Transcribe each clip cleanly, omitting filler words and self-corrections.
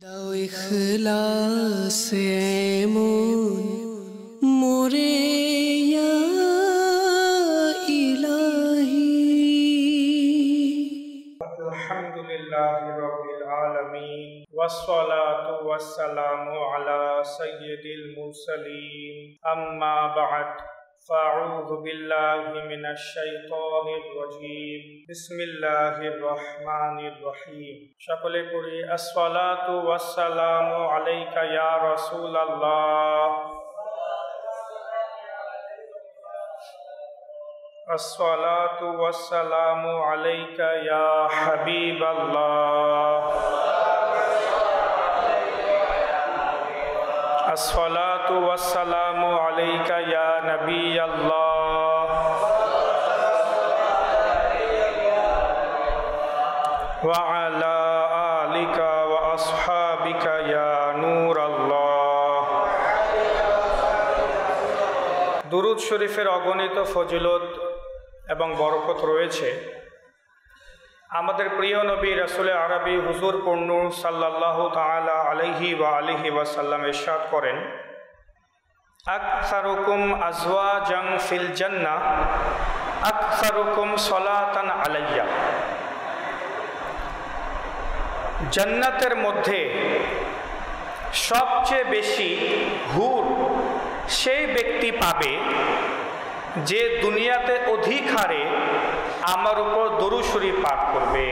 দাও ইখলাস এমন মোরে ইয়া ইলাহি। আলহামদুলিল্লাহি রাব্বিল আলামিন ওয়াসসালাতু ওয়াসসালামু আলা সাইয়্যিদিল মুরসালিন আম্মা বা'দ ফাআউযু বিল্লাহি মিনাশ শাইতানির রাজীম বিসমিল্লাহির রহমানির রহিম। সকলে পড়ি আসসালাতু ওয়াসসালামু আলাইকা ইয়া রাসূলুল্লাহ। আসসালাতু ওয়াসসালামু আলাইকা ইয়া হাবিবাল্লাহ। আসসালাতু ওয়াসসালামু আলাইকা ইয়া নবিয়াল্লাহ। ওয়া আলা আলিকা ওয়া আসহাবিকা ইয়া নূরাল্লাহ। দুরূদ শরীফের অগণিত ফজিলত এবং বরকত রয়েছে। আমাদের প্রিয় নবী রাসূলে আরবি হুজুর পূর্ণ সাল্লাল্লাহু তাআলা আলাইহি ওয়া আলিহি ওয়াসাল্লাম ইরশাদ করেন, আকসারুকুম আজওয়াজান ফিল জান্নাহ আকসারুকুম সালাতান আলাইয়া। জান্নাতের মধ্যে সবচেয়ে বেশি হুর সেই ব্যক্তি পাবে যে দুনিয়াতে অধিক হারে আমার উপর দরুদ শরীফ পাঠ করবে।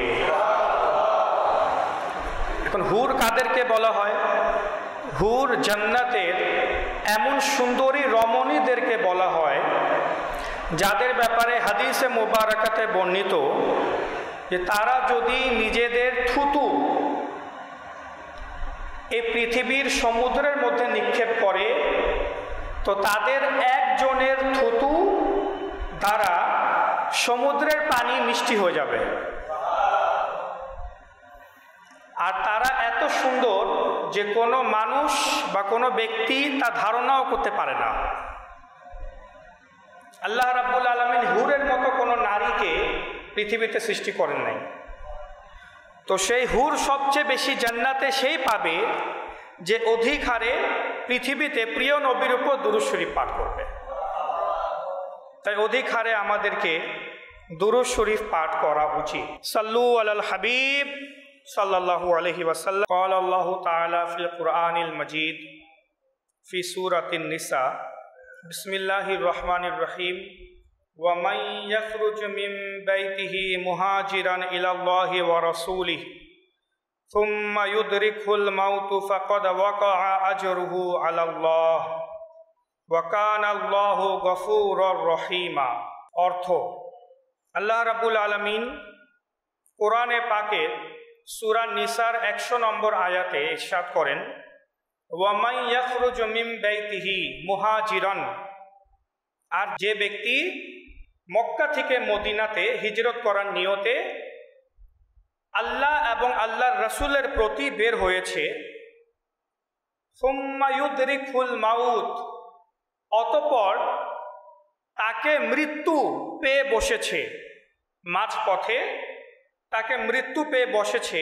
এখন হুর কাদেরকে বলা হয়? হুর জান্নাতের এমন সুন্দরী রমণীদেরকে বলা হয় যাদের ব্যাপারে হাদিসে মুবারাকাতে বর্ণিত যে তারা যদি নিজেদের থুতু এই পৃথিবীর সমুদ্রের মধ্যে নিক্ষেপ করে তো তাদের একজনের থুতু দ্বারা সমুদ্রের পানি মিষ্টি হয়ে যাবে। আর তারা এত সুন্দর যে কোনো মানুষ বা কোনো ব্যক্তি তা ধারণাও করতে পারে না। আল্লাহ রাব্বুল আলামিন হুরের মতো কোনো নারীকে পৃথিবীতে সৃষ্টি করেন নাই। তো সেই হুর সবচেয়ে বেশি জান্নাতে সেই পাবে যে অধিক হারে পৃথিবীতে প্রিয় নবীর উপর দুরূদ শরীফ পাঠ করবে। তাই অধিক হারে আমাদেরকে দুরূদ শরীফ পাঠ করা উচিত। সাল্লু আলাল হাবিব সাল্লাল্লাহু আলাইহি ওয়াসাল্লাম। ক্বাল আল্লাহু তাআলা ফিল কুরআনিল মাজিদ ফি সূরাতিন নিসা বিসমিল্লাহির রহমানির রহিম ওয়া মান ইয়াখরুজ মিন বাইতিহি মুহাজিরান ইলাল্লাহি ওয়া রাসূলিহি সুম্মা ইউদরিকুল মাউতু ফাকাদ ওয়াকাআ আজরুহু আলাল্লাহ ওয়া কানা আল্লাহু গফুরুর রহিমা। অর্থ, আল্লাহ রাব্বুল আলামিন কোরআনে পাকের সূরা নিসার 100 নম্বর আয়াতে ইরশাদ করেন, ওয়া মান ইয়াখরুজ মিন বাইতিহি মুহাজিরান, আর যে ব্যক্তি মক্কা থেকে মদিনাতে হিজরত করার নিয়তে আল্লাহ এবং আল্লাহর রাসূলের প্রতি বের হয়েছে, সুম্মা ইউদরিকুল মাউত, অতঃপর তাকে মৃত্যু পেয়ে বসেছে, মাঝপথে তাকে মৃত্যু পেয়ে বসেছে,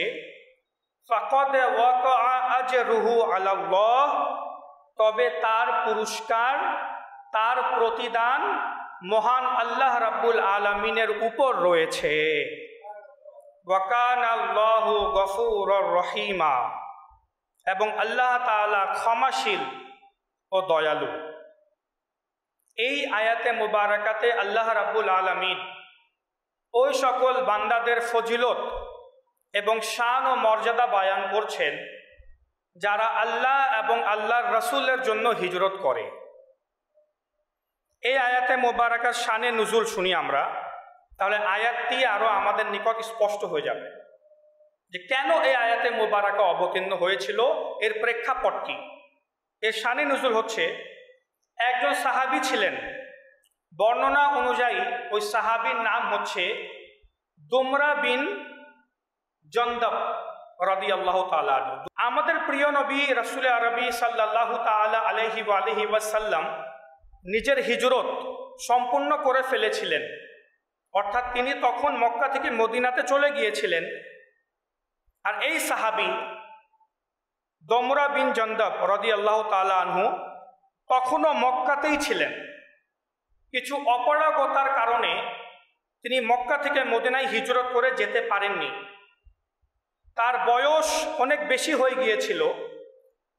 ফাকাদ ওয়াকাআ আজরুহু আলাল্লাহ, তবে তার পুরস্কার, তার প্রতিদান মহান আল্লাহ রাব্বুল আলামিনের উপর রয়েছে। ওয়া কানা আল্লাহু গফুরুর রহিমা, এবং আল্লাহ তাআলা ক্ষমাশীল ও দয়ালু। এই আয়াতে মুবারাকাতে আল্লাহ রাব্বুল আলামিন ওই সকল বান্দাদের ফজিলত এবং শান ও মর্যাদা বয়ান করছেন যারা আল্লাহ এবং আল্লাহর রাসূলের জন্য হিজরত করে। এই আয়াতে মুবারাকার শানে নুজুল শুনি আমরা, তাহলে আয়াতটি আরো আমাদের নিকট স্পষ্ট হয়ে যাবে যে কেন এই আয়াতে মুবারাকা অবতীর্ণ হয়েছিল, এর প্রেক্ষাপট কি। এর শানে নুজুল হচ্ছে, একজন সাহাবী ছিলেন, বর্ণনা অনুযায়ী ওই সাহাবীর নাম হচ্ছে দুমরা বিন জন্দব রাদিয়াল্লাহু তাআলা আনহু। আমাদের প্রিয় নবী রাসূলে আরবি সাল্লাল্লাহু তাআলা আলাইহি ওয়া আলিহি ওয়াসাল্লাম নিজের হিজরত সম্পূর্ণ করে ফেলেছিলেন, অর্থাৎ তিনি তখন মক্কা থেকে মদিনাতে চলে গিয়েছিলেন। আর এই সাহাবী দমরা বিন জন্দব রাদিয়াল্লাহু তাআলা আনহু তখনও মক্কাতেই ছিলেন। কিছু অপারগতার কারণে তিনি মক্কা থেকে মদিনায় হিজরত করে যেতে পারেননি। তার বয়স অনেক বেশি হয়ে গিয়েছিল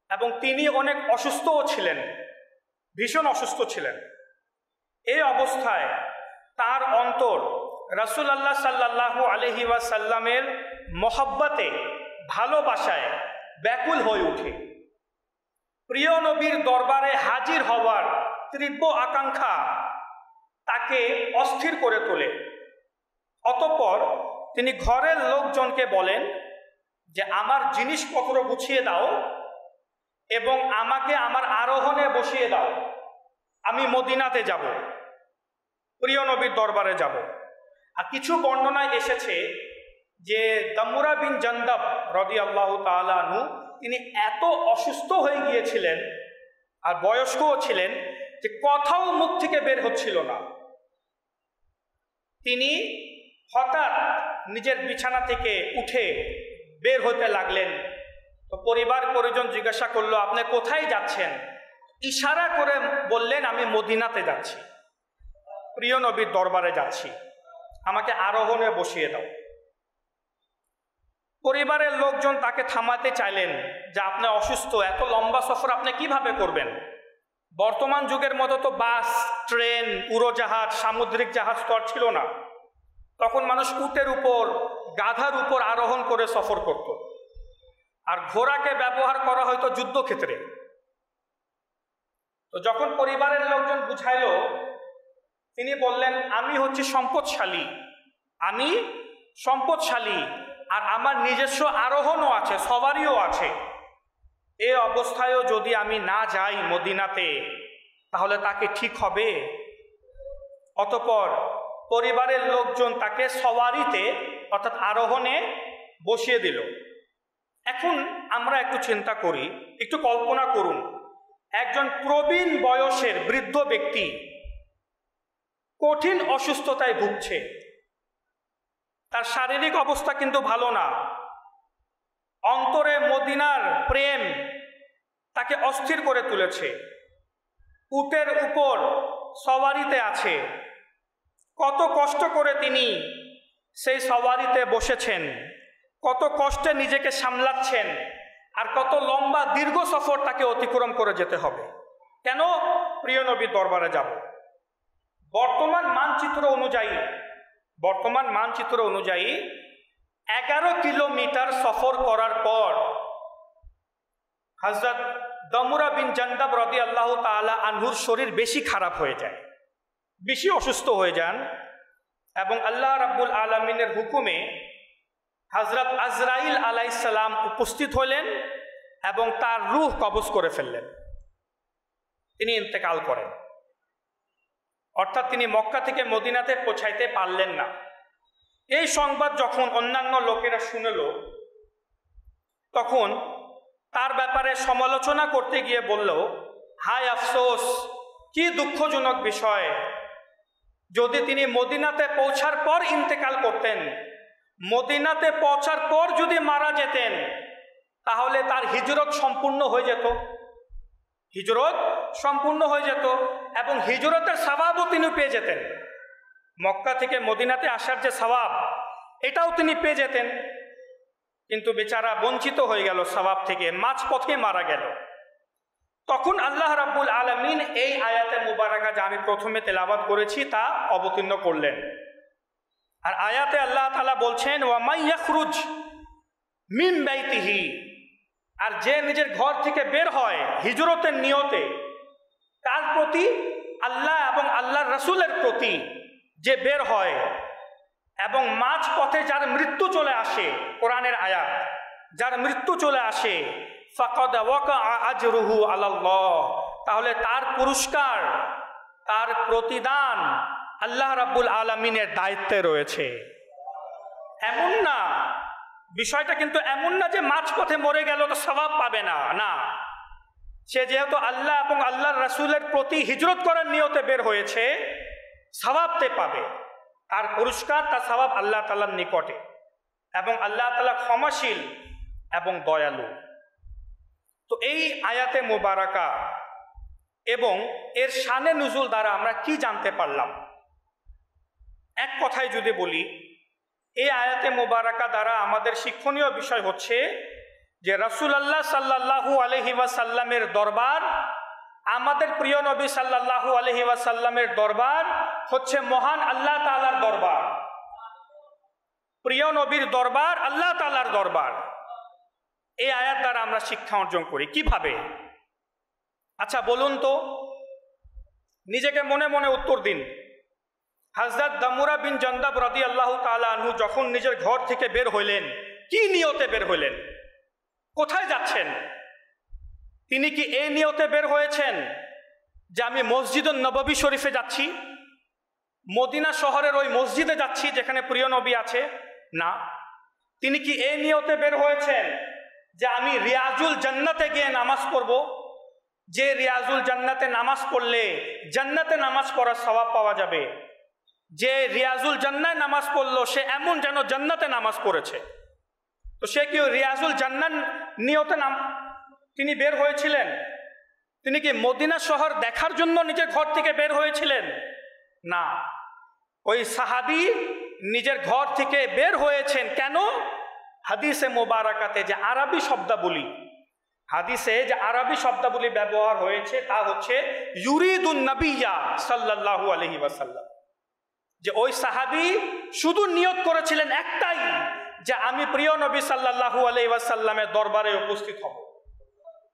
এবং তিনি অনেক অসুস্থও ছিলেন, ভীষণ অসুস্থ ছিলেন। এই অবস্থায় তার অন্তর রাসূলুল্লাহ সাল্লাল্লাহু আলাইহি ওয়াসাল্লামের মহব্বতে, ভালোবাসায় ব্যাকুল হয়ে ওঠে। প্রিয় নবীর দরবারে হাজির হওয়ার তীব্র আকাঙ্ক্ষা তাকে অস্থির করে তোলে। অতঃপর তিনি ঘরের লোকজনকে বলেন যে আমার জিনিসপত্র গুছিয়ে দাও এবং আমাকে আমার আরোহণে বসিয়ে দাও, আমি মদিনাতে যাব, প্রিয় নবীর দরবারে যাব। আর কিছু বর্ণনায় এসেছে যে দমরা বিন জন্দব রাদিয়াল্লাহু তাআলা আনহু তিনি এত অসুস্থ হয়ে গিয়েছিলেন আর বয়স্কও ছিলেন যে কথাও মুখ থেকে বের হচ্ছিল না। তিনি হঠাৎ নিজের বিছানা থেকে উঠে বের হতে লাগলেন। তো পরিবার পরিজন জিজ্ঞাসা করলো, আপনি কোথায় যাচ্ছেন? ইশারা করে বললেন, আমি মদিনাতে যাচ্ছি, প্রিয় নবীর দরবারে যাচ্ছি, আমাকে আরোহণে বসিয়ে দাও। পরিবারের লোকজন তাকে থামাতে চাইলেন যে আপনি অসুস্থ, এত লম্বা সফর আপনি কিভাবে করবেন? বর্তমান যুগের মতো তো বাস, ট্রেন, উড়োজাহাজ, সামুদ্রিক জাহাজ তো আর ছিল না। তখন মানুষ উটের উপর, গাধার উপর আরোহণ করে সফর করত, আর ঘোড়াকে ব্যবহার করা হয়তো যুদ্ধক্ষেত্রে। তো যখন পরিবারের লোকজন বুঝাইল, তিনি বললেন, আমি হচ্ছি সম্পদশালী, আমি সম্পদশালী, আর আমার নিজস্ব আরোহণও আছে, সবারিও আছে। এ অবস্থায়ও যদি আমি না যাই মদিনাতে, তাহলে তাকে ঠিক হবে? অতঃপর পরিবারের লোকজন তাকে সওয়ারিতে অর্থাৎ আরোহণে বসিয়ে দিল। এখন আমরা একটু চিন্তা করি, একটু কল্পনা করুন, একজন প্রবীণ বয়সের বৃদ্ধ ব্যক্তি কঠিন অসুস্থতায় ভুগছে, তার শারীরিক অবস্থা কিন্তু ভালো না, অন্তরে মদিনার প্রেম তাকে অস্থির করে তুলেছে, উটের উপর সওয়ারিতে আছে, কত কষ্ট করে তিনি সেই সওয়ারিতে বসেছেন, কত কষ্টে নিজেকে সামলাচ্ছেন, আর কত লম্বা দীর্ঘ সফর তাকে অতিক্রম করে যেতে হবে। কেন প্রিয় নবীর দরবারে যাব? বর্তমান মানচিত্র অনুযায়ী 11 কিলোমিটার সফর করার পর হযরত দমরা বিন জন্দব রাদিয়াল্লাহু তাআলা আনহুর শরীর বেশি খারাপ হয়ে যায়, বেশি অসুস্থ হয়ে যান, এবং আল্লাহ রাব্বুল আলামিনের হুকুমে হযরত আজরাইল আলাইহিস সালাম উপস্থিত হলেন এবং তার রূহ কবজ করে ফেললেন। তিনি ইন্তেকাল করেন, অর্থাৎ তিনি মক্কা থেকে মদিনাতে পৌঁছাইতে পারলেন না। এই সংবাদ যখন অন্যান্য লোকেরা শুনল, তখন তার ব্যাপারে সমালোচনা করতে গিয়ে বলল, হায় আফসোস, কি দুঃখজনক বিষয়, যদি তিনি মদিনাতে পৌঁছার পর ইন্তেকাল করতেন, মদিনাতে পৌঁছার পর যদি মারা যেতেন, তাহলে তার হিজরত সম্পূর্ণ হয়ে যেত, এবং হিজরতের সওয়াবও তিনি পেয়ে যেতেন। মক্কা থেকে মদিনাতে আসার যে সওয়াব, এটাও তিনি পেয়ে যেতেন। কিন্তু বেচারা বঞ্চিত হয়ে গেল সওয়াব থেকে, মাঝপথে মারা গেল। তখন আল্লাহ রাব্বুল আলামিন এই আয়াতে মুবারাকা যা আমি প্রথমে তেলাওয়াত করেছি তা অবতীর্ণ করলেন। আর আয়াতে আল্লাহ তাআলা বলছেন, ওয়া মান ইয়াখরুজ মিন বাইতিহি, আর যে নিজের ঘর থেকে বের হয় হিজরতের নিয়তে, তার প্রতি আল্লাহ এবং আল্লাহর রাসূলের প্রতি যে বের হয়, এবং মাঝ পথে যার মৃত্যু চলে আসে, কোরআনের আয়াত, যার মৃত্যু চলে আসে, ফাকাদ ওয়াকা আজরুহু আলাল্লাহ, তাহলে তার পুরস্কার, তার প্রতিদান আল্লাহ রাব্বুল আলামিনের দায়িত্বে রয়েছে। এমন না, বিষয়টা কিন্তু এমন না যে মাঝপথে মরে গেল তো সওয়াব পাবে না, না, সে যেহেতু আল্লাহ এবং আল্লাহর রাসূলের প্রতি হিজরত করার নিয়তে বের হয়েছে, সওয়াবতে পাবে, তার পুরস্কার, তার সওয়াব আল্লাহ তাআলার নিকটে, এবং আল্লাহ তাআলা ক্ষমাশীল এবং দয়ালু। এই আয়াতে মোবারকা এবং এর শানে নুজুল দ্বারা আমরা কি জানতে পারলাম? এক কথায় যদি বলি, এই আয়াতে মোবারকা দ্বারা আমাদের শিক্ষণীয় বিষয় হচ্ছে যে রাসূলুল্লাহ সাল্লাল্লাহু আলাইহি ওয়াসাল্লামের দরবার, আমাদের প্রিয় নবী সাল্লাল্লাহু আলাইহি ওয়াসাল্লামের দরবার হচ্ছে মহান আল্লাহ তাআলার দরবার। প্রিয় নবীর দরবার আল্লাহ তাআলার দরবার। এই আয়াত দ্বারা আমরা শিক্ষা অর্জন করি কিভাবে? আচ্ছা বলুন তো, নিজেকে মনে মনে উত্তর দিন। হযরত দামুরা বিন জন্দাব রাদিয়াল্লাহু তাআলা আনহু যখন নিজের ঘর থেকে বের হইলেন, কি নিয়তে বের হইলেন? কোথায় যাচ্ছেন? তিনি কি এই নিয়তে বের হয়েছেন যে আমি মসজিদুন নববী শরীফে যাচ্ছি, মদিনা শহরের ওই মসজিদে যাচ্ছি যেখানে প্রিয় নবী আছে? না। তিনি কি এই নিয়তে বের হয়েছেন যে আমি রিয়াজুল জান্নাতে গিয়ে নামাজ পড়ব, যে রিয়াজুল জান্নাতে নামাজ পড়লে জান্নাতে নামাজ পড়ার সওয়াব পাওয়া যাবে, যে রিয়াজুল জান্নায় নামাজ পড়লো সে এমন যেন জান্নাতে নামাজ পড়েছে? তো সে কি রিয়াজুল জান্নাত নিয়তে তিনি বের হয়েছিলেন? তিনি কি মদিনা শহর দেখার জন্য নিজের ঘর থেকে বের হয়েছিলেন? না। ওই সাহাবী নিজের ঘর থেকে বের হয়েছেন কেন? হাদিসে মোবারকাতে যে আরবি শব্দাবলী, হাদিসে যে আরবি শব্দাবলী ব্যবহার হয়েছে তা হচ্ছে ইউরিদুন নবিয়্যা সাল্লাল্লাহু আলাইহি ওয়াসাল্লাম। যে ওই সাহাবী শুধু নিয়ত করেছিলেন একটাই, যে আমি প্রিয় নবী সাল্লাল্লাহু আলাইহি ওয়াসাল্লামের দরবারে উপস্থিত হব।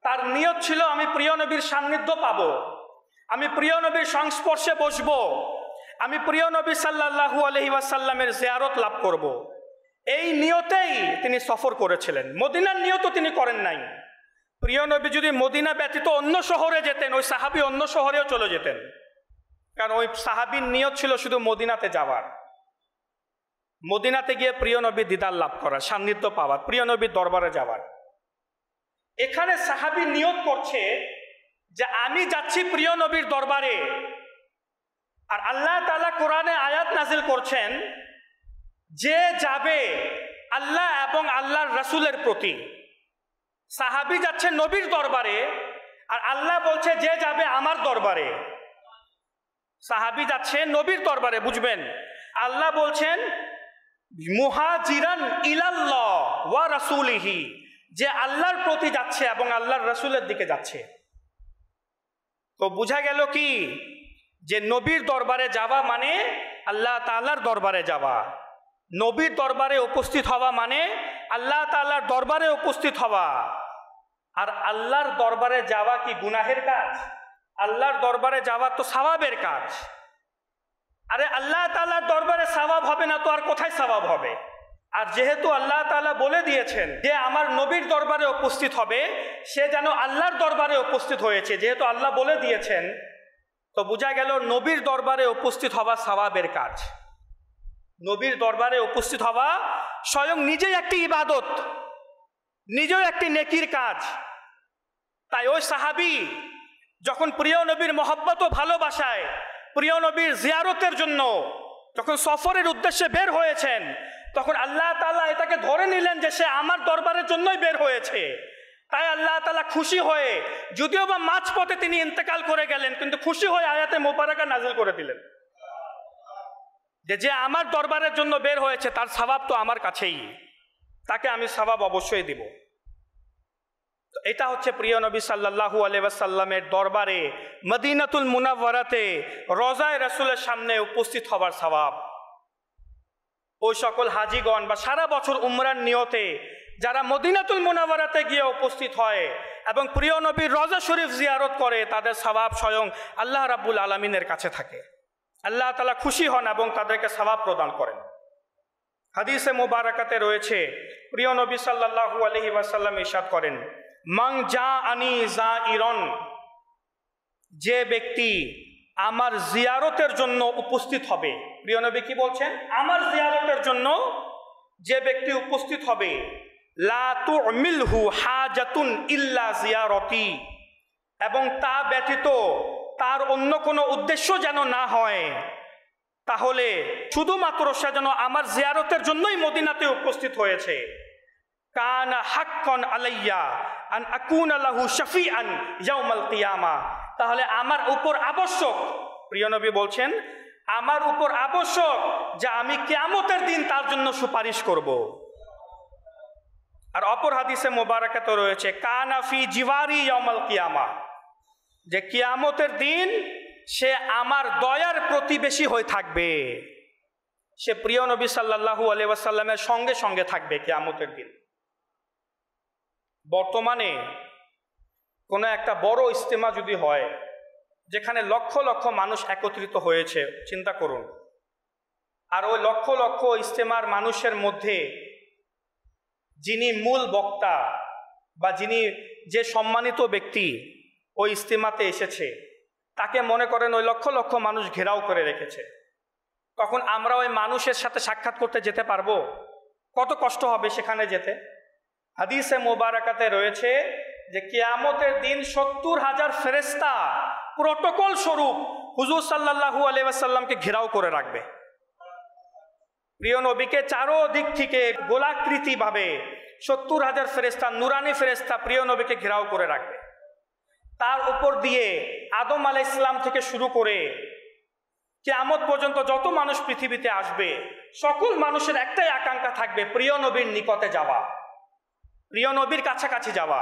তার নিয়ত ছিল আমি প্রিয় নবীর সান্নিধ্য পাব, আমি প্রিয় নবীর সংস্পর্শে বসব, আমি প্রিয় নবী সাল্লাল্লাহু আলাইহি ওয়াসাল্লামের জিয়ারত লাভ করব। এই নিয়তেই তিনি সফর করেছিলেন। মদিনার নিয়তও তিনি করেন নাই। প্রিয় নবী যদি মদিনা ব্যতীত অন্য শহরে যেতেন, ওই সাহাবী অন্য শহরেও চলে যেতেন, কারণ ওই সাহাবীর নিয়ত ছিল শুধু মদিনাতে যাওয়ার, মদিনাতে গিয়ে প্রিয় নবীর দিদার লাভ করার, সান্নিধ্য পাওয়ার, প্রিয় নবীর দরবারে যাওয়ার। এখানে সাহাবী নিয়ত করছে যে আমি যাচ্ছি প্রিয় নবীর দরবারে, আর আল্লাহ তাআলা কোরআনে আয়াত নাজিল করছেন যে যাবে আল্লাহ এবং আল্লাহর রাসূলের প্রতি। সাহাবী যাচ্ছে নবীর দরবারে, আর আল্লাহ বলছে যে যাবে আমার দরবারে। সাহাবী যাচ্ছে নবীর দরবারে, বুঝবেন। আল্লাহ বলছেন মুহাজিরান ইলাল্লাহ ওয়া রাসূলিহি, যে আল্লাহর প্রতি যাচ্ছে এবং আল্লাহর রাসূলের দিকে যাচ্ছে। তো বোঝা গেল কি, যে নবীর দরবারে যাওয়া মানে আল্লাহ তাআলার দরবারে যাওয়া। নবীর দরবারে উপস্থিত হওয়া মানে আল্লাহ তাআলার দরবারে উপস্থিত হওয়া। আর আল্লাহর দরবারে যাওয়া কি গুনাহের কাজ? আল্লাহর দরবারে যাওয়া তো সওয়াবের কাজ। আরে আল্লাহ তাআলার দরবারে সওয়াব হবে না তো আর কোথায় সওয়াব হবে? আর যেহেতু আল্লাহ তাআলা বলে দিয়েছেন যে আমার নবীর দরবারে উপস্থিত হবে, সে যেন আল্লাহর দরবারে উপস্থিত হয়েছে, যেহেতু আল্লাহ বলে দিয়েছেন, তো বোঝা গেল নবীর দরবারে উপস্থিত হওয়া সওয়াবের কাজ। নবীর দরবারে উপস্থিত হওয়া স্বয়ং নিজেই একটি ইবাদত, নিজেও একটি নেকির কাজ। তাই ওই সাহাবী যখন প্রিয় নবীর মহব্বত ও ভালোবাসায় প্রিয় নবীর জিয়ারতের জন্য যখন সফরের উদ্দেশ্যে বের হয়েছেন, তখন আল্লাহ তাআলা এটাকে ধরে নিলেন যে সে আমার দরবারের জন্যই বের হয়েছে। তাই আল্লাহ তাআলা খুশি হয়ে, যদিও বা মাঝপথে তিনি ইন্তেকাল করে গেলেন, কিন্তু খুশি হয়ে আয়াতে মোবারকা নাযিল করে দিলেন যে যে আমার দরবারের জন্য বের হয়েছে তার সওয়াব তো আমার কাছেই, তাকে আমি সওয়াব অবশ্যই দিব। এটা হচ্ছে প্রিয় নবী সাল্লাল্লাহু আলাইহি ওয়াসাল্লামের দরবারে মদিনাতুল মুনাওয়ারাতে রওজায়ে রাসূলের সামনে উপস্থিত হবার সওয়াব। ওই সকল হাজীগণ বা সারা বছর উমরার নিয়তে যারা মদিনাতুল মুনাওয়ারাতে গিয়ে উপস্থিত হয় এবং প্রিয় নবীর রওজা শরীফ জিয়ারত করে, তাদের সওয়াব স্বয়ং আল্লাহ রাব্বুল আলামিনের কাছে থাকে। আল্লাহ তাআলা খুশি হন এবং তাদেরকে সওয়াব প্রদান করেন। হাদিসে মুবারাকাতে রয়েছে, প্রিয় নবী সাল্লাল্লাহু আলাইহি ওয়াসাল্লাম ইরশাদ করেন, মান জাআনি যাইরন, যে ব্যক্তি আমার জিয়ারতের জন্য উপস্থিত হবে। প্রিয় নবী কি বলছেন? আমার জিয়ারতের জন্য যে ব্যক্তি উপস্থিত হবে, লা তুমিলহু হাজাতুন ইল্লা জিয়ারতি, এবং তা ব্যতীত তার অন্য কোনো উদ্দেশ্য যেন না হয়, তাহলে শুধুমাত্র সে যেন আমার জিয়ারতের জন্যই মদিনাতে উপস্থিত হয়েছে। কানা হাক্কান আলাইয়া আন আকুনা লাহু শাফিআন ইয়াউমাল কিয়ামা, তাহলে আমার উপর আবশ্যক, প্রিয় নবী বলছেন আমার উপর আবশ্যক যে আমি কিয়ামতের দিন তার জন্য সুপারিশ করব। আর অপর হাদিসে মোবারকাতে রয়েছে কানা ফি জিওয়ারি ইয়াউমাল কিয়ামা, যে কিয়ামতের দিন সে আমার দয়ার প্রতিবেশী হয়ে থাকবে, সে প্রিয় নবী সাল্লাল্লাহু আলাইহি ওয়াসাল্লামের সঙ্গে সঙ্গে থাকবে কিয়ামতের দিন। বর্তমানে কোনো একটা বড় ইজতেমা যদি হয় যেখানে লক্ষ লক্ষ মানুষ একত্রিত হয়েছে, চিন্তা করুন, আর ওই লক্ষ লক্ষ ইজতেমার মানুষের মধ্যে যিনি মূল বক্তা বা যিনি যে সম্মানিত ব্যক্তি ওই ইজতেমাতে এসেছে, তাকে মনে করেন ওই লক্ষ লক্ষ মানুষ ঘেরাও করে রেখেছে, তখন আমরা ওই মানুষের সাথে সাক্ষাৎ করতে যেতে পারবো? কত কষ্ট হবে সেখানে যেতে। হাদিসে মোবারকাতে রয়েছে যে কিয়ামতের দিন 70,000 ফেরেশতা প্রটোকল স্বরূপ হুজুর সাল্লাল্লাহু আলাইহি ওয়াসাল্লামকে ঘেরাও করে রাখবে। প্রিয় নবীকে চারোদিক থেকে গোলাকৃতি ভাবে 70,000 ফেরেশতা, নুরানি ফেরেশতা প্রিয় নবীকে ঘেরাও করে রাখবে। তার উপর দিয়ে আদম আলাইহিস সালাম থেকে শুরু করে কিয়ামত পর্যন্ত যত মানুষ পৃথিবীতে আসবে, সকল মানুষের একটাই আকাঙ্ক্ষা থাকবে প্রিয় নবীর নিকটে যাওয়া, প্রিয় নবীর কাছাকাছি যাওয়া।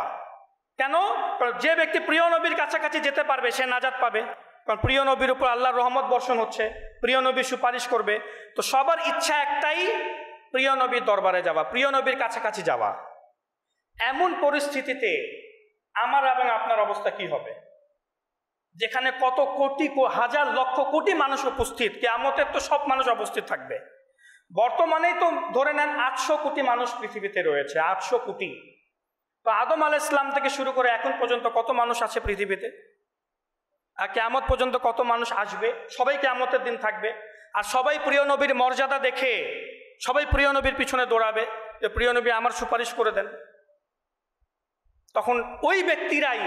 কেন? কারণ যে ব্যক্তি প্রিয় নবীর কাছাকাছি যেতে পারবে সে নাজাত পাবে, কারণ প্রিয় নবীর উপর আল্লাহর রহমত বর্ষণ হচ্ছে, প্রিয় নবী সুপারিশ করবে। তো সবার ইচ্ছা একটাই, প্রিয় নবীর দরবারে যাওয়া, প্রিয় নবীর কাছাকাছি যাওয়া। এমন পরিস্থিতিতে আমার এবং আপনার অবস্থা কি হবে, যেখানে কত কোটি হাজার লক্ষ কোটি মানুষ উপস্থিত, কিয়ামতের তো সব মানুষ উপস্থিত থাকবে। বর্তমানেই তো ধরে নেন 800 কোটি মানুষ পৃথিবীতে রয়েছে, 800 কোটি। তো আদম আলাইহিস সালাম থেকে শুরু করে এখন পর্যন্ত কত মানুষ আছে পৃথিবীতে, আর কিয়ামত পর্যন্ত কত মানুষ আসবে, সবাই কিয়ামতের দিন থাকবে। আর সবাই প্রিয় নবীর মর্যাদা দেখে সবাই প্রিয় নবীর পিছনে দৌড়াবে যে প্রিয় নবী আমার সুপারিশ করে দেন। তখন ওই ব্যক্তিরাই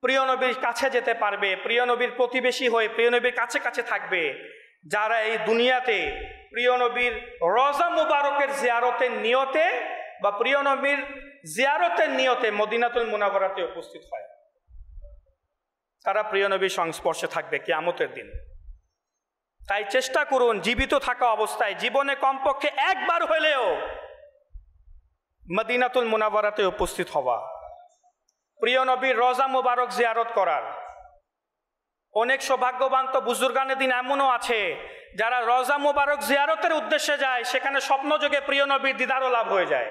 প্রিয় নবীর কাছে যেতে পারবে, প্রিয় নবীর প্রতিবেশী হয়ে প্রিয় নবীর কাছে কাছে থাকবে, যারা এই দুনিয়াতে প্রিয় নবীর রওজা মুবারকের জিয়ারতের নিয়তে বা প্রিয় নবীর জিয়ারতের নিয়তে মদিনাতুল মুনাওয়ারাতে উপস্থিত হয়, তারা প্রিয় নবীর সংস্পর্শে থাকবে কিয়ামতের দিন। তাই চেষ্টা করুন জীবিত থাকা অবস্থায় জীবনে কমপক্ষে একবার হলেও মদিনাতুল মুনাওয়ারাতে উপস্থিত হওয়া, প্রিয় নবীর রওজা মুবারক জিয়ারত করার। অনেক সৌভাগ্যবান তো বুজুর্গানে দিন এমনও আছে যারা রওজা মুবারক জিয়ারতের উদ্দেশ্যে যায়, সেখানে স্বপ্নযোগে প্রিয় নবীর দিদারও লাভ হয়ে যায়।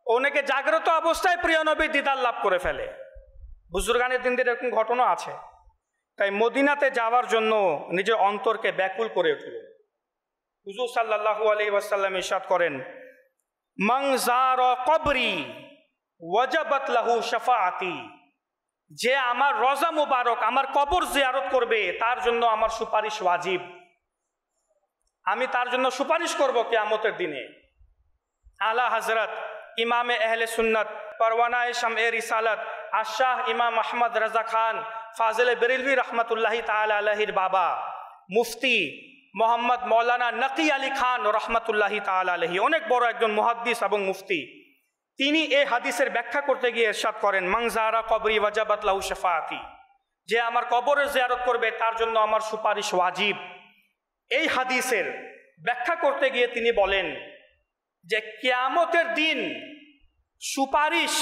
অনেকে জাগ্রত অবস্থায় প্রিয় নবীর দিদার লাভ করে ফেলে, বুজুর্গানের দিন এরকম ঘটনা আছে। তাই মদিনাতে যাওয়ার জন্য নিজের অন্তরকে ব্যাকুল করে তুলুন। হুজুর সাল্লাল্লাহু আলাইহি ওয়াসাল্লাম ইরশাদ করেন, মান যারা কবরি ওয়াজাবাত লাহু শাফাআতি, যে আমার রওজা মুবারক আমার কবর জিয়ারত করবে তার জন্য আমার সুপারিশ ওয়াজিব, আমি তার জন্য সুপারিশ করব কিয়ামতের দিনে। আলা হযরত ইমামে আহলে সুন্নাত পরওয়ানায়ে শামএ রিসালাত আশাহ ইমাম আহমদ রাজা খান ফাজিলে বেরেলভি রহমতুল্লাহি তাআলা আলাইহির বাবা মুফতি মোহাম্মদ মৌলানা নকি আলী খান রহমতুল্লাহি তাআলা আলাইহি, অনেক বড় একজন মুহাদ্দিস এবং মুফতি, তিনি এই হাদিসের ব্যাখ্যা করতে গিয়ে ইরশাদ করেন, মান যারা কবরি ওয়াজাবাত লাহু শাফাআতি, যে আমার কবরের জিয়ারত করবে তার জন্য আমার সুপারিশ ওয়াজিব। এই হাদিসের ব্যাখ্যা করতে গিয়ে তিনি বলেন যে কিয়ামতের দিন সুপারিশ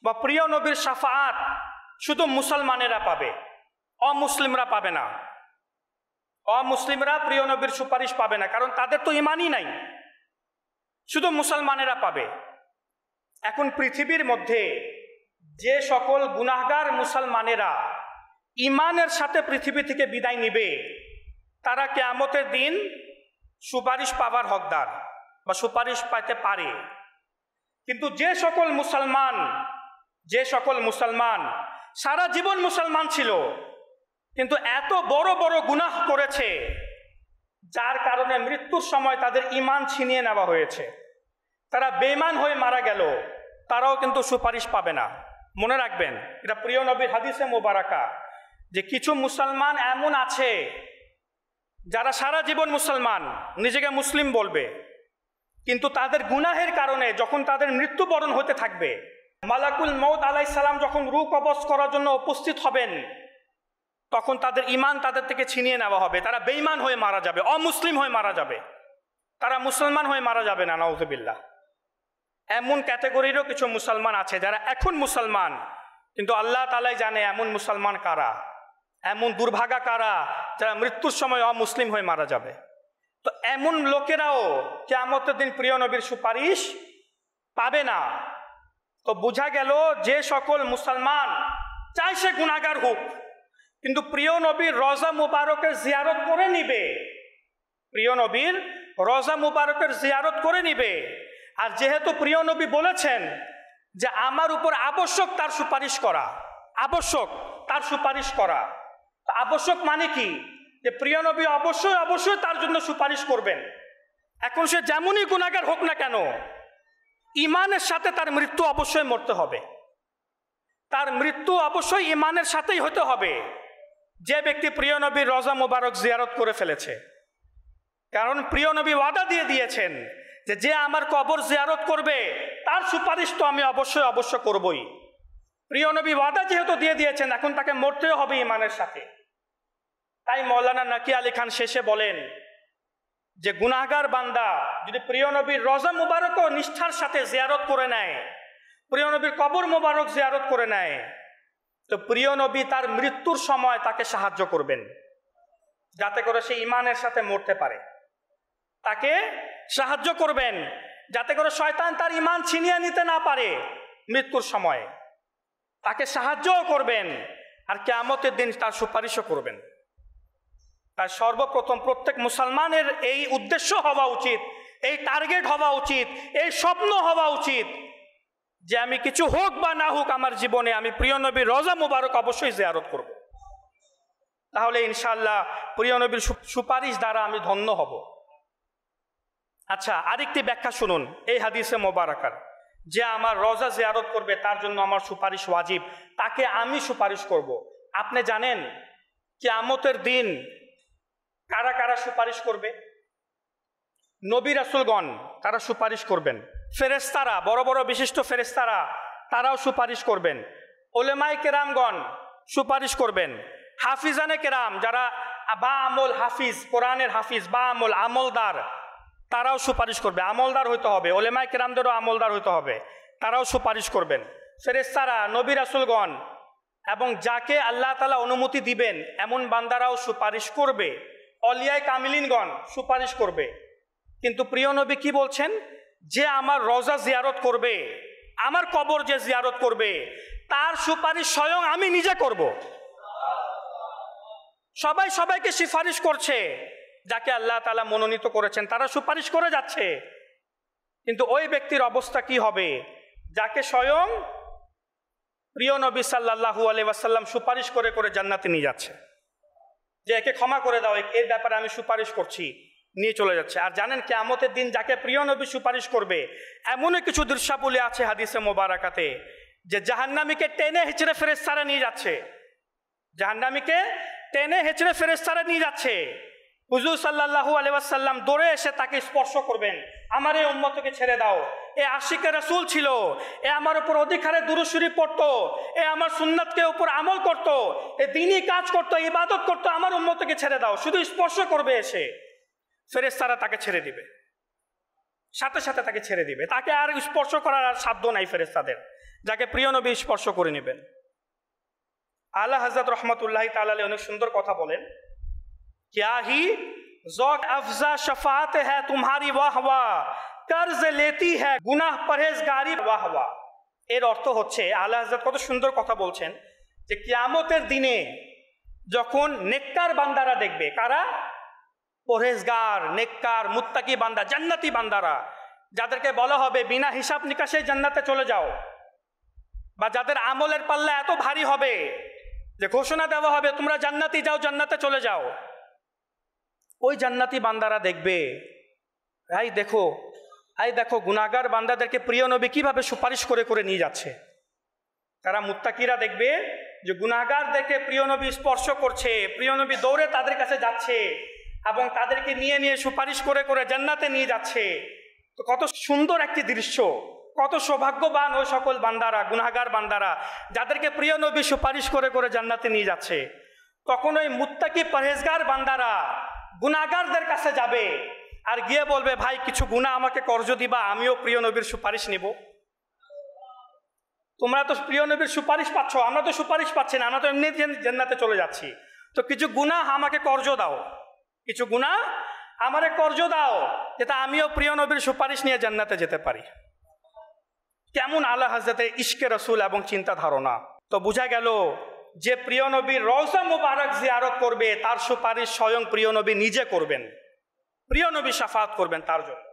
বা প্রিয় নবীর শাফাআত শুধু মুসলমানেরা পাবে, অমুসলিমরা পাবে না। অমুসলিমরা প্রিয় নবীর সুপারিশ পাবে না, কারণ তাদের তো ঈমানই নাই, শুধু মুসলমানেরা পাবে। এখন পৃথিবীর মধ্যে যে সকল গুনাহগার মুসলমানেরা ঈমানের সাথে পৃথিবী থেকে বিদায় নিবে, তারা কিয়ামতের দিন সুপারিশ পাবার হকদার বা সুপারিশ পাইতে পারে। কিন্তু যে সকল মুসলমান সারা জীবন মুসলমান ছিল কিন্তু এত বড় বড় গুনাহ করেছে যার কারণে মৃত্যুর সময় তাদের ঈমান ছিনিয়ে নেওয়া হয়েছে, তারা বেঈমান হয়ে মারা গেল, তারাও কিন্তু সুপারিশ পাবে না। মনে রাখবেন, এটা প্রিয় নবীর হাদিসে মোবারকা যে কিছু মুসলমান এমন আছে যারা সারা জীবন মুসলমান, নিজেকে মুসলিম বলবে, কিন্তু তাদের গুনাহের কারণে যখন তাদের মৃত্যুবরণ হতে থাকবে, মালাকুল মউত আলাইহিস সালাম যখন রূহ কবজ করার জন্য উপস্থিত হবেন, তখন তাদের ঈমান তাদের থেকে ছিনিয়ে নেওয়া হবে। তারা বেঈমান হয়ে মারা যাবে, অমুসলিম হয়ে মারা যাবে, তারা মুসলমান হয়ে মারা যাবে না, নাউযুবিল্লাহ। এমন ক্যাটাগরিরও কিছু মুসলমান আছে যারা এখন মুসলমান, কিন্তু আল্লাহ তাআলাই জানে এমন মুসলমান কারা, এমন দুর্ভাগা কারা যারা মৃত্যুর সময় অমুসলিম হয়ে মারা যাবে। তো এমন লোকেরাও কিয়ামতের দিন প্রিয় নবীর সুপারিশ পাবে না। তো বোঝা গেল যে সকল মুসলমান চাই সে গুনাহগার হোক, কিন্তু প্রিয় নবীর রওজা মুবারকের জিয়ারত করে নিবে, প্রিয় নবীর রওজা মুবারকের জিয়ারত করে নিবে। আর যেহেতু প্রিয় নবী বলেছেন যে আমার উপর আবশ্যক তার সুপারিশ করা, আবশ্যক তার সুপারিশ করা, আবশ্যক মানে কি? যে প্রিয় নবী অবশ্যই অবশ্যই তার জন্য সুপারিশ করবেন। এখন সে যেমনই গুনাহগার হোক না কেন, ঈমানের সাথে তার মৃত্যু অবশ্যই মরতে হবে, তার মৃত্যু অবশ্যই ঈমানের সাথেই হতে হবে যে ব্যক্তি প্রিয় নবীর রওজা মুবারক জিয়ারত করে ফেলেছে। কারণ প্রিয় নবী ওয়াদা দিয়ে দিয়েছেন যে যে আমার কবর জিয়ারত করবে তার সুপারিশ তো আমি অবশ্যই অবশ্য করবই। প্রিয় নবী ওয়াদা যেহেতু দিয়ে দিয়েছেন, এখন তাকে মরতেও হবে ঈমানের সাথে। তাই মৌলানা নাকি আলী খান শেষে বলেন যে গুনাহগার বান্দা যদি প্রিয় নবীর রওজা মুবারকও নিষ্ঠার সাথে জিয়ারত করে নেয়, প্রিয় নবীর কবর মুবারক জিয়ারত করে নেয়, তো প্রিয় নবী তার মৃত্যুর সময় তাকে সাহায্য করবেন যাতে করে সে ঈমানের সাথে মরতে পারে, তাকে সাহায্য করবেন যাতে করে শয়তান তার ঈমান ছিনিয়ে নিতে না পারে মৃত্যুর সময়, তাকে সাহায্যও করবেন আর কিয়ামতের দিন তার সুপারিশও করবেন। তাই সর্বপ্রথম প্রত্যেক মুসলমানের এই উদ্দেশ্য হওয়া উচিত, এই টার্গেট হওয়া উচিত, এই স্বপ্ন হওয়া উচিত যে আমি কিছু হোক বা না হোক আমার জীবনে আমি প্রিয় নবীর রওজা মুবারক অবশ্যই জিয়ারত করব। তাহলে ইনশাআল্লাহ প্রিয় নবীর সুপারিশ দ্বারা আমি ধন্য হব। আচ্ছা, আরেকটি ব্যাখ্যা শুনুন এই হাদিসে মোবারকার, যে আমার রওজা জিয়ারত করবে তার জন্য আমার সুপারিশ ওয়াজিব, তাকে আমি সুপারিশ করব। আপনি জানেন কিয়ামতের দিন কারা কারা সুপারিশ করবে? নবী রাসূলগণ তারা সুপারিশ করবেন, ফেরেশতারা, বড় বড় বিশিষ্ট ফেরেশতারা তারাও সুপারিশ করবেন, উলামায়ে কেরামগণ সুপারিশ করবেন, হাফিজানে কেরাম যারা বা আমল হাফিজ, কোরআনের হাফিজ বা আমল আমলদার, তারাও সুপারিশ করবে। আমলদার হইতে হবে, উলামায়ে কেরামদেরও আমলদার হইতে হবে, তারাও সুপারিশ করবেন। ফেরেশতারা, নবী রাসূলগণ এবং যাকে আল্লাহ তাআলা অনুমতি দিবেন এমন বান্দারাও সুপারিশ করবে, অলিয়ায়ে কামিলিনগণ সুপারিশ করবে। কিন্তু প্রিয় নবী কি বলছেন? যে আমার রওজা জিয়ারত করবে, আমার কবর যে জিয়ারত করবে তার সুপারিশ স্বয়ং আমি নিজে করব। সবাই সবাইকে সুপারিশ করছে, যাকে আল্লাহ তাআলা মনোনীত করেছেন তারা সুপারিশ করে যাচ্ছে, কিন্তু ওই ব্যক্তির অবস্থা কি হবে যাকে স্বয়ং প্রিয় নবী সাল্লাল্লাহু আলাইহি ওয়াসাল্লাম সুপারিশ করে করে জান্নাতে নিয়ে যাচ্ছে, যে একে ক্ষমা করে দাও, এর ব্যাপারে আমি সুপারিশ করছি, নিয়ে চলে যাচ্ছে। আর জানেন কিয়ামতের দিন যাকে প্রিয় নবী সুপারিশ করবে এমনই কিছু দৃশ্যাবলী আছে হাদিসে মোবারকাতে যে জাহান্নামীকে টেনে হেঁচড়ে ফেরেশতারা নিয়ে যাচ্ছে, জাহান্নামীকে টেনে হেঁচড়ে ফেরেশতারা নিয়ে যাচ্ছে। হুজুর সাল্লাল্লাহু আলাইহি ওয়াসাল্লাম দৌড়ে এসে তাকে স্পর্শ করবেন, আমার এই উম্মতকে ছেড়ে দাও, এ আশিকে রাসূল ছিল, এ আমার উপর অধিকারে দুরূদ শরীফ পড়তো, এ আমার সুন্নাতকে উপর আমল করতো, এ দ্বীনি কাজ করতো, ইবাদত করতো, আমার উম্মতকে ছেড়ে দাও। শুধু স্পর্শ করবে এসে, ফেরেশতারা তাকে ছেড়ে দিবে, সাথে সাথে তাকে ছেড়ে দিবে, তাকে আর স্পর্শ করার আর সাধ্য নাই ফেরেশতাদের, যাকে প্রিয় নবী স্পর্শ করে নেবেন। আলা হযরত রহমাতুল্লাহি তাআলা আলাইহি অনেক সুন্দর কথা বলেন, क्या ही ज़ौक़ अफ़ज़ा शफ़ाअत है तुम्हारी वाह वाह, कर्ज लेती है गुनाह परहेजगारी वाह वाह। এর অর্থ হচ্ছে, আলা হযরত কত সুন্দর কথা বলছেন যে কিয়ামতের দিনে যখন নেককার বান্দারা দেখবে, কারা? পরহেজগার, নেককার, মুত্তাকি বান্দা, জান্নাতি বান্দারা, যাদেরকে বলা হবে বিনা হিসাব নিকাশে জান্নাতে চলে যাও, বা যাদের আমলের পাল্লা এত ভারী হবে যে ঘোষণা দেওয়া হবে তোমরা জান্নাতি যাও, জান্নাতে চলে যাও। ওই জান্নাতি বান্দারা দেখবে, এই দেখো গুনাহগার বান্দাদেরকে প্রিয় নবী কিভাবে সুপারিশ করে করে নিয়ে যাচ্ছে। তারা মুত্তাকিরা দেখবে যে গুনাহগারদেরকে প্রিয় নবী স্পর্শ করছে, প্রিয় নবী দৌড়ে তাদের কাছে যাচ্ছে এবং তাদেরকে নিয়ে নিয়ে সুপারিশ করে করে জান্নাতে নিয়ে যাচ্ছে। তো কত সুন্দর একটি দৃশ্য, কত সৌভাগ্যবান ওই সকল বান্দারা, গুনাহগার বান্দারা যাদেরকে প্রিয় নবী সুপারিশ করে করে জান্নাতে নিয়ে যাচ্ছে। তখন ওই মুত্তাকি পরহেজগার বান্দারা গুনাহগারদের কাছে যাবে আর গিয়ে বলবে, ভাই কিছু গুনাহ আমাকে কর্জ দিবা, আমিও প্রিয় নবীর সুপারিশ নিব। তোমরা তো প্রিয় নবীর সুপারিশ পাচ্ছ, আমরা তো সুপারিশ পাচ্ছি না, আমরা তো এমনি জান্নাতে চলে যাচ্ছি। তো কিছু গুনাহ আমাকে কর্জ দাও, কিছু গুনাহ আমারে কর্জ দাও, যাতে আমিও প্রিয় নবীর সুপারিশ নিয়ে জান্নাতে যেতে পারি। কেমন আলা হযরতের ইশকে রসুল এবং চিন্তা ধারণা। তো বোঝা গেল যে প্রিয় নবীর রওজা মুবারক জিয়ারত করবে তার সুপারিশ স্বয়ং প্রিয় নবী নিজে করবেন, প্রিয় নবী শাফাত করবেন তার জন্য।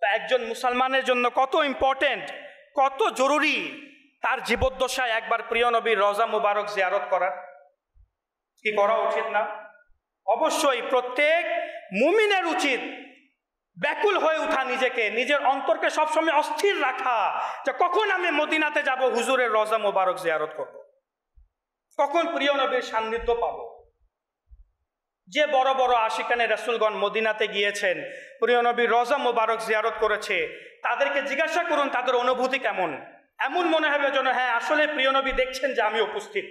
তো একজন মুসলমানের জন্য কত ইম্পর্টেন্ট, কত জরুরি তার জীবদ্দশায় একবার প্রিয় নবীর রওজা মুবারক জিয়ারত করা। কি করা উচিত না? অবশ্যই প্রত্যেক মুমিনের উচিত ব্যাকুল হয়ে ওঠা, নিজেকে, নিজের অন্তরকে সবসময় অস্থির রাখা যে কখন আমি মদিনাতে যাব, হুজুরের রওজা মুবারক জিয়ারত করব, কখন প্রিয় নবীর সান্নিধ্য পাব। যে বড় বড় আশিকানে রাসূলগণ মদিনাতে গিয়েছেন, প্রিয় নবীর রওজা মুবারক জিয়ারত করেছে, তাদেরকে জিজ্ঞাসা করুন তাদের অনুভূতি কেমন। এমন মনে হবে যেন হ্যাঁ আসলে প্রিয় নবী দেখছেন যে আমি উপস্থিত,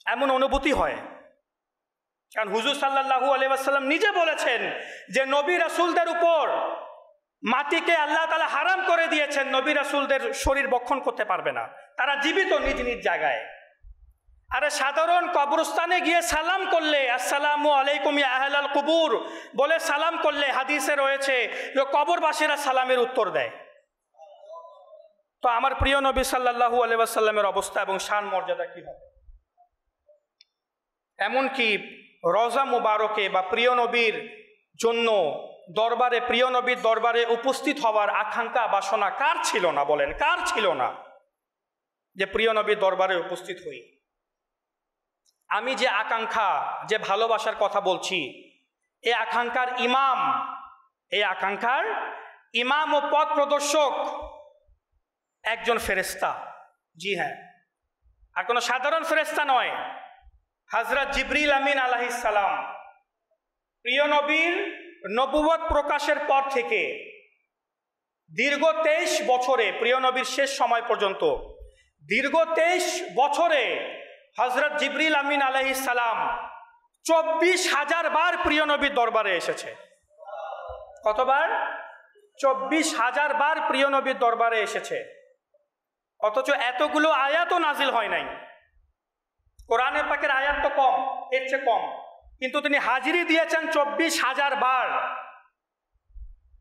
এমন অনুভূতি হয়। কারণ হুজুর সাল্লাল্লাহু আলাইহি ওয়াসাল্লাম নিজে বলেছেন যে নবী রাসূলদের উপর মাটিকে আল্লাহ তাআলা হারাম করে দিয়েছেন, নবী রাসূলদের শরীর বক্ষণ করতে পারবে না, তারা জীবিত নিজ নিজ জায়গায়। আরে সাধারণ কবরস্থানে গিয়ে সালাম করলে, আসসালামু আলাইকুম ইয়া আহলাল কুবুর বলে সালাম করলে হাদিসে রয়েছে যে কবরবাসীরা সালামের উত্তর দেয়। তো আমার প্রিয় নবী সাল্লাল্লাহু আলাইহি ওয়াসাল্লামের অবস্থা এবং শান মর্যাদা কি হবে। এমনকি রওজা মুবারকে বা প্রিয় নবীর জন্য দরবারে, প্রিয় নবীর দরবারে উপস্থিত হওয়ার আকাঙ্ক্ষা বাসনা কার ছিল না বলেন, কার ছিল না যে প্রিয় নবীর দরবারে উপস্থিত হই। আমি যে আকাঙ্ক্ষা, যে ভালোবাসার কথা বলছি, এই আকাঙ্ক্ষার ইমাম ও পথ প্রদর্শক একজন ফেরেশতা। জি হ্যাঁ, আর কোনো সাধারণ ফেরেশতা নয়, হযরত জিবরিল আমিন আলাইহিস সালাম। প্রিয় নবীর নবুয়ত প্রকাশের পর থেকে দীর্ঘ 23 বছরে, প্রিয় নবীর শেষ সময় পর্যন্ত দীর্ঘ 23 বছরে হযরত জিবরিল আমিন আলাইহিস সালাম 24,000 বার প্রিয় নবীর দরবারে এসেছে। কতবার? 24,000 বার প্রিয় নবীর দরবারে এসেছে। অথচ এতগুলো আয়াতও নাজিল হয় নাই। কোরআনে পাকের আয়াত তো কম, এর চেয়ে কম, কিন্তু তিনি হাজিরি দিয়েছেন 24,000 বার।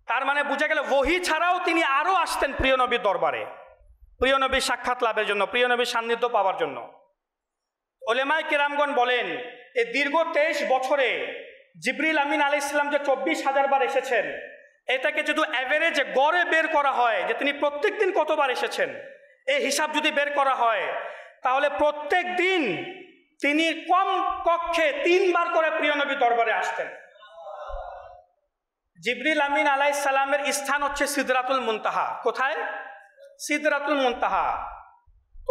তার মানে বোঝা গেল ওহী ছাড়াও তিনি আরো আসতেন প্রিয় নবীর দরবারে, প্রিয় নবীর সাক্ষাৎ লাভের জন্য, প্রিয় নবীর সান্নিধ্য পাওয়ার জন্য। উলামায়ে কেরামগণ বলেন এই দীর্ঘ 23 বছরে জিবরিল আমিন আলাইহিস সালাম যে 24,000 বার এসেছেন, এটাকে যদি অ্যাভারেজে গড়ে বের করা হয় যে তিনি প্রত্যেক দিন কতবার এসেছেন, এই হিসাব যদি বের করা হয়, তাহলে প্রত্যেক দিন তিনি কম কক্ষে 3 বার করে প্রিয় নবী দরবারে আসতেন। জিবরিল আমিন আলাইহিস সালামের স্থান হচ্ছে সিদরাতুল মুনতাহা। কোথায়? সিদরাতুল মুনতাহা।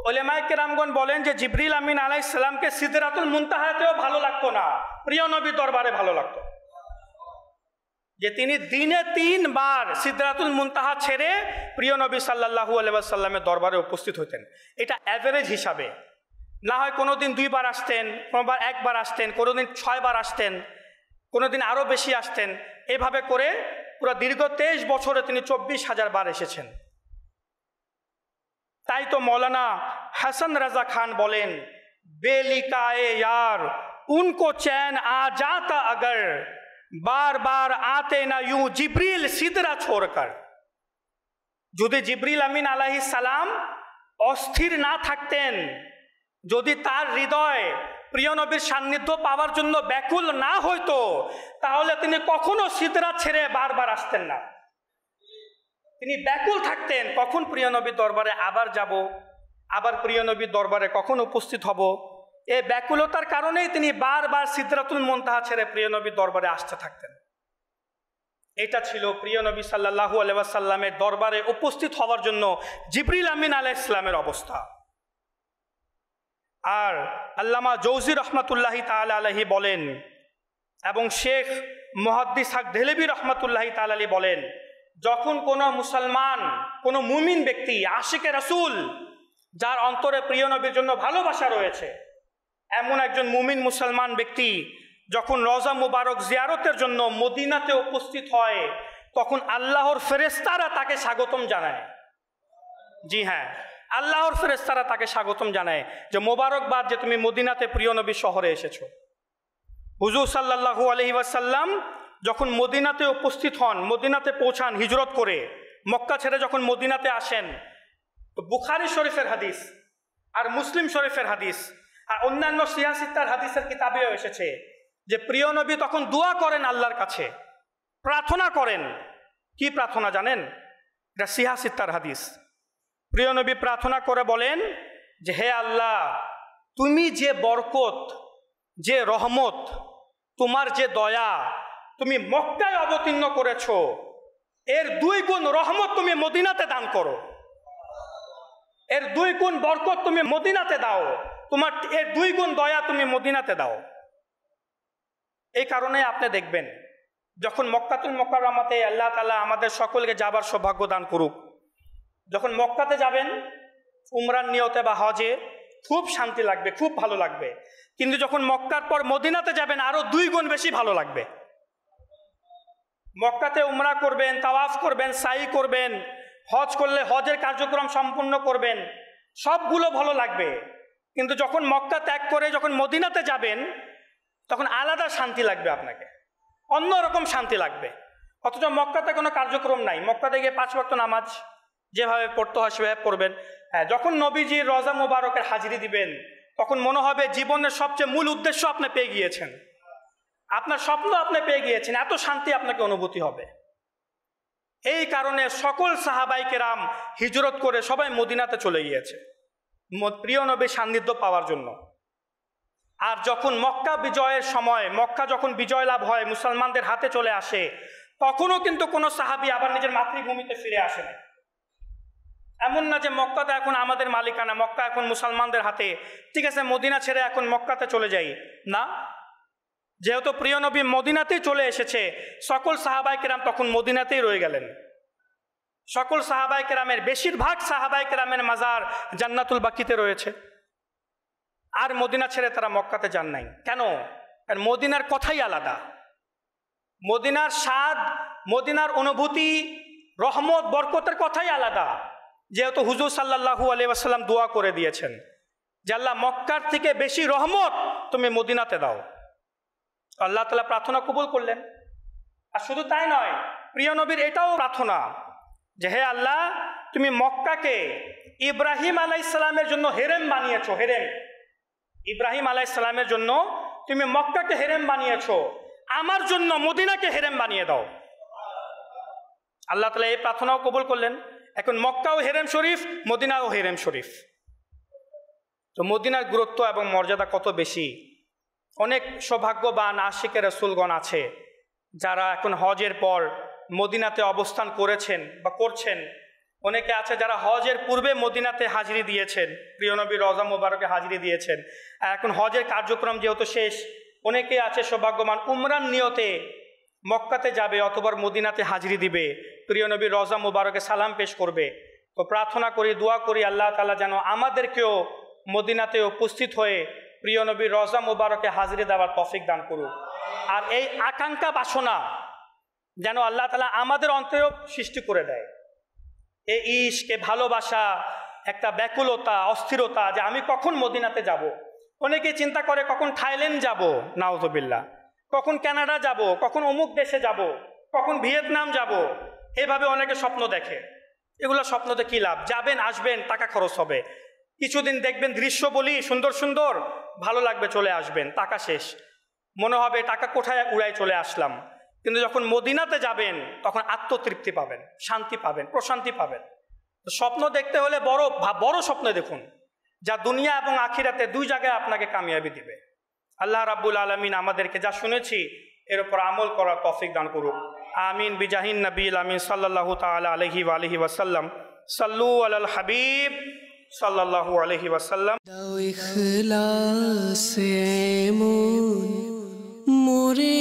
উলামায়ে কেরামগণ বলেন যে জিবরিল আমিন আলাইহিস সালামকে সিদরাতুল মুনতাহাতেও ভালো লাগতো না, প্রিয় নবী দরবারে ভালো লাগতো। যে তিনি দিনে 3 বার সিদরাতুল মুনতাহা ছেড়ে প্রিয় নবী সাল্লাল্লাহু আলাইহি ওয়াসাল্লামের দরবারে উপস্থিত হতেন। এটা অ্যাভারেজ হিসাবে, না হয় কোনোদিন 2 বার আসতেন, কোনোবার 1 বার আসতেন, কোনোদিন 6 বার আসতেন, কোনোদিন আরও বেশি আসতেন। এভাবে করে পুরো দীর্ঘ 23 বছরে তিনি 24,000 বার এসেছেন। তাই তো মৌলানা হাসান রাজা খান বলেন, বেলিকায়ে यार उनको चैन आ जाता अगर बार बार आते ना यूं जिब्रील सिदरा छोड़कर। যদি জিবরিল আমিন আলাইহিস সালাম অস্থির না থাকতেন, যদি তার হৃদয় প্রিয় নবীর সান্নিধ্য পাওয়ার জন্য ব্যাকুল না হইতো, তাহলে তিনি কখনো সিদরা ছেড়ে বারবার আসতেন না। তিনি ব্যাকুল থাকতেন কখন প্রিয় নবীর দরবারে আবার যাব, আবার প্রিয় নবীর দরবারে কখন উপস্থিত হব। এই ব্যাকুলতার কারণেই তিনি বারবার সিদরাতুল মুনতাহা ছেড়ে প্রিয় নবীর দরবারে আসতে থাকতেন। এটা ছিল প্রিয় নবী সাল্লাল্লাহু আলাইহি ওয়াসাল্লামের দরবারে উপস্থিত হওয়ার জন্য জিবরিল আমিন আলাইহিস সালামের অবস্থা। আর আল্লামা জৌজি রহমাতুল্লাহি তাআলা আলাইহি বলেন, এবং শেখ মুহাদ্দিস হক দেহলভী রহমতুল্লাহি তাআলা আলাইহি বলেন, যখন কোনো মুসলমান, কোনো মুমিন ব্যক্তি, আশিকে রাসূল, যার অন্তরে প্রিয় নবীর জন্য ভালোবাসা রয়েছে, এমন একজন মুমিন মুসলমান ব্যক্তি যখন রওজা মুবারক জিয়ারতের জন্য মদিনাতে উপস্থিত হয়, তখন আল্লাহর ফেরেশতারা তাকে স্বাগতম জানায়। জি হ্যাঁ, আল্লাহর ফেরেশতারা তাকে স্বাগতম জানায় যে মোবারকবাদ যে তুমি মদিনাতে প্রিয় নবী শহরে এসেছো। হুজুর সাল্লাল্লাহু আলাইহি ওয়াসাল্লাম যখন মদিনাতে উপস্থিত হন, মদিনাতে পৌঁছান হিজরত করে, মক্কা ছেড়ে যখন মদিনাতে আসেন, তো বুখারী শরীফের হাদিস আর মুসলিম শরীফের হাদিস আর অন্যান্য সিয়াসিত্তার হাদিসের কিতাবেও এসেছে যে প্রিয় নবী তখন দোয়া করেন আল্লাহর কাছে, প্রার্থনা করেন। কি প্রার্থনা জানেন? এটা সিয়াসিত্তার হাদিস। প্রিয় নবী প্রার্থনা করে বলেন যে হে আল্লাহ, তুমি যে বরকত, যে রহমত, তোমার যে দয়া তুমি মক্কায় অবতীর্ণ করেছো, এর 2 গুণ রহমত তুমি মদিনাতে দান করো, এর 2 গুণ বরকত তুমি মদিনাতে দাও, তোমার এর 2 গুণ দয়া তুমি মদিনাতে দাও। এই কারণে আপনি দেখবেন যখন মক্কাতুল মুকাররমাতে, আল্লাহ তাআলা আমাদের সকলকে যাবার সৌভাগ্য দান করুক, যখন মক্কাতে যাবেন উমরার নিয়তে বা হজে, খুব শান্তি লাগবে, খুব ভালো লাগবে। কিন্তু যখন মক্কার পর মদিনাতে যাবেন আরো 2 গুণ বেশি ভালো লাগবে। মক্কাতে উমরা করবেন, তাওয়াফ করবেন, সাই করবেন, হজ করলে হজের কার্যক্রম সম্পূর্ণ করবেন, সবগুলো ভালো লাগবে। কিন্তু যখন মক্কা ত্যাগ করে যখন মদিনাতে যাবেন, তখন আলাদা শান্তি লাগবে, আপনাকে অন্যরকম শান্তি লাগবে। অথচ মক্কাতে কোনো কার্যক্রম নাই, মক্কাতে গিয়ে 5 ওয়াক্ত নামাজ যেভাবে পড়তে হয় সেভাবে পড়বেন। হ্যাঁ, যখন নবীজির রওজা মুবারকের হাজিরি দিবেন, তখন মনে হবে জীবনের সবচেয়ে মূল উদ্দেশ্য আপনি পেয়ে গিয়েছেন, আপনার স্বপ্ন আপনি পেয়ে গিয়েছেন, এত শান্তি আপনাকে অনুভূতি হবে। এই কারণে সকল সাহাবায়ে কেরাম হিজরত করে সবাই মদিনাতে চলে গিয়েছে প্রিয় নবীর সান্নিধ্য পাওয়ার জন্য। আর যখন মক্কা বিজয়ের সময়, মক্কা যখন বিজয় লাভ হয়, মুসলমানদের হাতে চলে আসে, তখনও কিন্তু কোনো সাহাবী আবার নিজের মাতৃভূমিতে ফিরে আসে না। এমন না যে মক্কাতে এখন আমাদের মালিকানা, মক্কা এখন মুসলমানদের হাতে, ঠিক আছে মদিনা ছেড়ে এখন মক্কাতে চলে যাই, না। যেহেতু প্রিয় নবী মদিনাতেই চলে এসেছে, সকল সাহাবায়ে কেরাম তখন মদিনাতেই রয়ে গেলেন। সকল সাহাবায়ে কেরামের, বেশিরভাগ সাহাবায়ে কেরামের মাজার জান্নাতুল বাকিতে রয়েছে। আর মদিনা ছেড়ে তারা মক্কাতে যান নাই। কেন? কারণ মদিনার কথাই আলাদা, মদিনার স্বাদ, মদিনার অনুভূতি, রহমত, বরকতের কথাই আলাদা। যেহেতু হুজুর সাল্লাল্লাহু আলাইহি ওয়াসাল্লাম দোয়া করে দিয়েছেন যে আল্লাহ মক্কার থেকে বেশি রহমত তুমি মদিনাতে দাও, আল্লাহ তাআলা প্রার্থনা কবুল করলেন। আর শুধু তাই নয়, প্রিয় নবীর এটাও প্রার্থনা যে হে আল্লাহ, তুমি মক্কাকে ইব্রাহিম আলাইহিস সালামের জন্য হেরেম বানিয়েছো, হেরেম, ইব্রাহিম আলাইহিস সালামের জন্য তুমি মক্কাকে হেরেম বানিয়েছো, আমার জন্য মদিনাকে হেরেম বানিয়ে দাও। আল্লাহ তাআলা এই প্রার্থনাও কবুল করলেন। এখন মক্কাও হেরেম শরীফ, মদিনাও হেরেম শরীফ। তো মদিনার গুরুত্ব এবং মর্যাদা কত বেশি। অনেক সৌভাগ্যবান আশিকে রাসূলগণ আছে যারা এখন হজের পর মদিনাতে অবস্থান করেছেন বা করছেন। অনেকে আছে যারা হজের পূর্বে মদিনাতে হাজিরি দিয়েছেন, প্রিয় নবীর রওজা মুবারকে হাজিরি দিয়েছেন। আর এখন হজের কার্যক্রম যেহেতু শেষ, অনেকে আছে সৌভাগ্যবান উমরার নিয়তে মক্কাতে যাবে অথবা মদিনাতে হাজিরি দিবে, প্রিয় নবীর রওজা মুবারকে সালাম পেশ করবে। তো প্রার্থনা করি, দোয়া করি আল্লাহ তাআলা যেন আমাদেরকেও মদিনাতে উপস্থিত হয়ে প্রিয় নবীর রওজা মুবারকে হাজিরি দেওয়ার তৌফিক দান করুক। আর এই আকাঙ্ক্ষা বাসনা যেন আল্লাহ তাআলা আমাদের অন্তরেও সৃষ্টি করে দেয়। এই ইশক, ভালোবাসা, একটা ব্যাকুলতা, অস্থিরতা যে আমি কখন মদিনাতে যাব। অনেকে চিন্তা করে কখন থাইল্যান্ড যাব, নাউযুবিল্লাহ, কখন কানাডা যাব, কখন অমুক দেশে যাব, কখন ভিয়েতনাম যাব, এভাবে অনেকে স্বপ্ন দেখে। এগুলো স্বপ্নতে কী লাভ? যাবেন, আসবেন, টাকা খরচ হবে, কিছুদিন দেখবেন দৃশ্য বলি সুন্দর সুন্দর, ভালো লাগবে, চলে আসবেন, টাকা শেষ, মনে হবে টাকা কোথায় উড়াই চলে আসলাম। কিন্তু যখন মদিনাতে যাবেন তখন আত্মতৃপ্তি পাবেন, শান্তি পাবেন, প্রশান্তি পাবেন। স্বপ্ন দেখতে হলে বড় স্বপ্ন দেখুন, যা দুনিয়া এবং আখিরাতে 2 জায়গায় আপনাকে কামিয়াবি দিবে। আল্লাহ রাব্বুল আলামিন আমাদেরকে যা শুনেছি এর উপর আমল করার তৌফিক দান করুক। আমিন বিজাহিন নবীল আমিন সাল্লাল্লাহু তাআলা আলাইহি ওয়া আলিহি ওয়াসাল্লাম। সাল্লু আলাল হাবিব সাল্লাল্লাহু আলাইহি ওয়াসাল্লাম। দাও ইখলাসে এমন মোরে